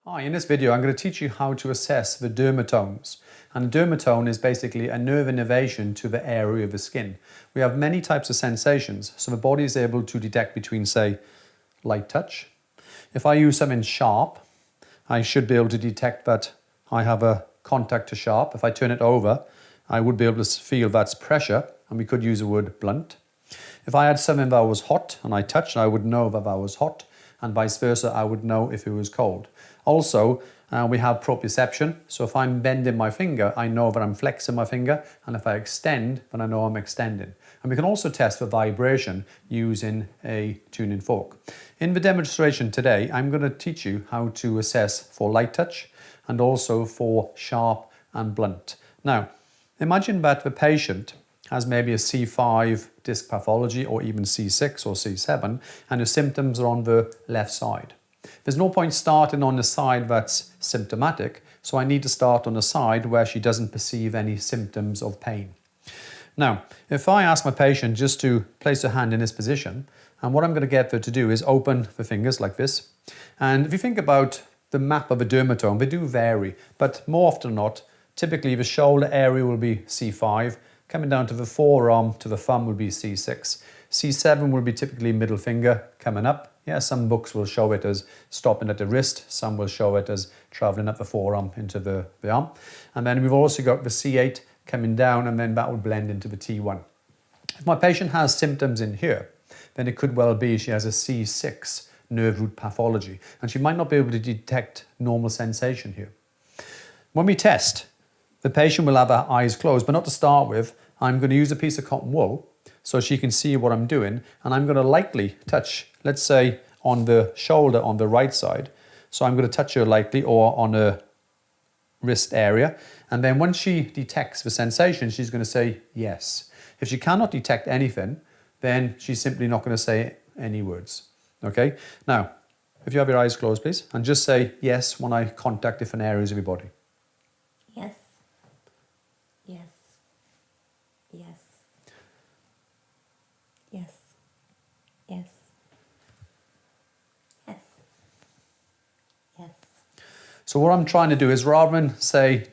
Hi, in this video I'm going to teach you how to assess the dermatomes. And the dermatome is basically a nerve innervation to the area of the skin. We have many types of sensations, so the body is able to detect between, say, light touch. If I use something sharp, I should be able to detect that I have a contact to sharp. If I turn it over, I would be able to feel that's pressure, and we could use the word blunt. If I had something that was hot and I touched, I would know that was hot, and vice versa, I would know if it was cold. Also, we have proprioception, so if I'm bending my finger, I know that I'm flexing my finger, and if I extend, then I know I'm extending. And we can also test for vibration using a tuning fork. In the demonstration today, I'm going to teach you how to assess for light touch and also for sharp and blunt. Now, imagine that the patient has maybe a C5 disc pathology or even C6 or C7, and the symptoms are on the left side. There's no point starting on the side that's symptomatic, so I need to start on the side where she doesn't perceive any symptoms of pain. Now, if I ask my patient just to place her hand in this position, and what I'm going to get her to do is open the fingers like this. And if you think about the map of a dermatome, they do vary, but more often than not, typically the shoulder area will be C5, coming down to the forearm to the thumb will be C6. C7 will be typically middle finger coming up. Yeah, some books will show it as stopping at the wrist. Some will show it as traveling up the forearm into the arm. And then we've also got the C8 coming down, and then that will blend into the T1. If my patient has symptoms in here, then it could well be she has a C6 nerve root pathology, and she might not be able to detect normal sensation here. When we test, the patient will have her eyes closed, but not to start with. I'm going to use a piece of cotton wool so she can see what I'm doing, and I'm going to lightly touch, let's say on the shoulder on the right side. So I'm going to touch her lightly, or on her wrist area, and then when she detects the sensation, she's going to say yes. If she cannot detect anything, then she's simply not going to say any words. Okay? Now, if you have your eyes closed, please, and just say yes when I contact different areas of your body. Yes. Yes. Yes. Yes. Yes. Yes. Yes. So what I'm trying to do is, rather than say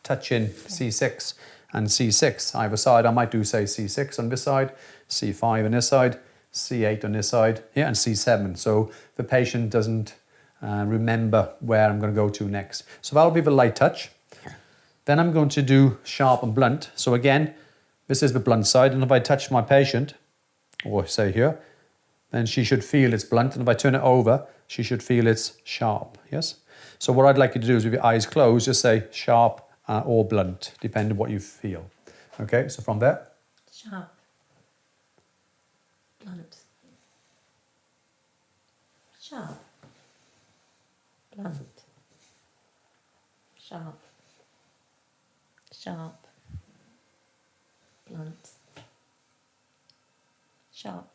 touching C6 and C6 either side, I might do say C6 on this side, C5 on this side, C8 on this side, yeah, and C7. So the patient doesn't remember where I'm going to go to next. So that'll be the light touch. Then I'm going to do sharp and blunt. So again, this is the blunt side, and if I touch my patient, or say here, then she should feel it's blunt, and if I turn it over, she should feel it's sharp, yes? So what I'd like you to do is, with your eyes closed, just say sharp or blunt, depending on what you feel. Okay, so from there. Sharp. Blunt. Sharp. Blunt. Sharp. Sharp. Blunt. Sharp.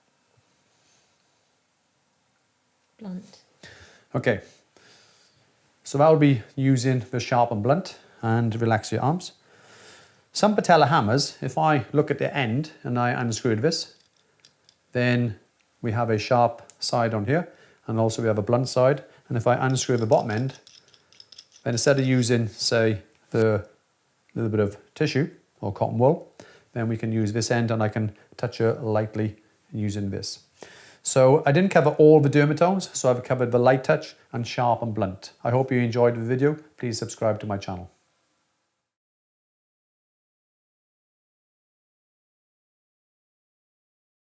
Blunt. Okay, so that will be using the sharp and blunt, and relax your arms. Some patella hammers, if I look at the end and I unscrew this, then we have a sharp side on here, and also we have a blunt side. And if I unscrew the bottom end, then instead of using, say, the little bit of tissue or cotton wool, then we can use this end, and I can touch her lightly using this. So I didn't cover all the dermatomes, so I've covered the light touch and sharp and blunt. I hope you enjoyed the video. Please subscribe to my channel.